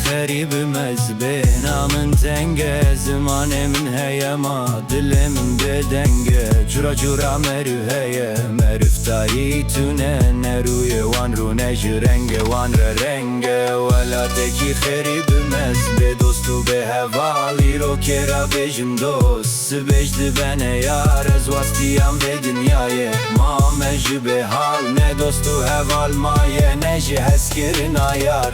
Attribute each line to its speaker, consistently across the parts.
Speaker 1: خريب مزبين من تنگه زمانمن هيا ما دلمن بدنگه جرا جرا مرو هيا مرفتایی تونه نروی وان رو نجرنگه وان رنگه ولا تکی خريب مزبه دوستو به هوالی رو کرا بجم دوست بجد بنه یار از واستیم به دنیای ما مجی به حال نه دوستو هوال مایه نجی هسکرین آیار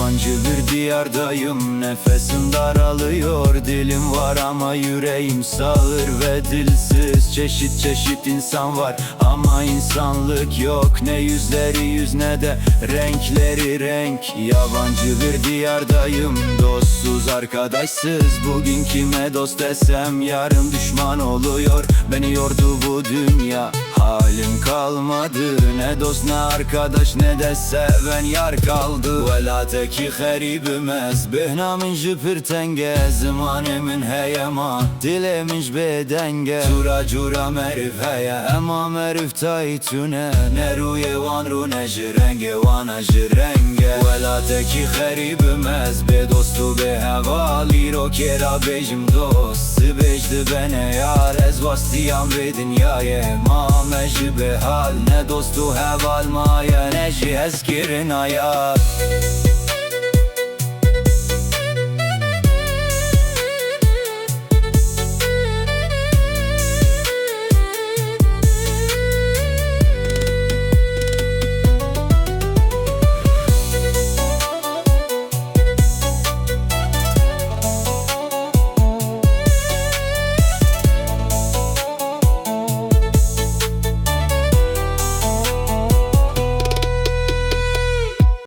Speaker 1: Yabancı bir diyardayım, nefesim daralıyor. Dilim var ama yüreğim sağır ve dilsiz. Çeşit çeşit insan var ama insanlık yok. Ne yüzleri yüz ne de renkleri renk. Yabancı bir diyardayım, dostsuz arkadaşsız. Bugün kime dost desem yarın düşman oluyor. Beni yordu bu dünya, halim kalmadı. Ne dost ne arkadaş ne de seven yar kaldı. Vela teki xeribimez behna min jipir tenge zemanemin heyema dilemiş bedenge Cura cura merif heye ema merif taytune ne ruye van ru ne jirenge vana jirenge Vela teki xeribimez be dostu be hevali ro kera bejim dost bejdi bene yar ez vastiyam be dünyaye ma meji be hal ne dostu heval maya ne ji eskirin ayar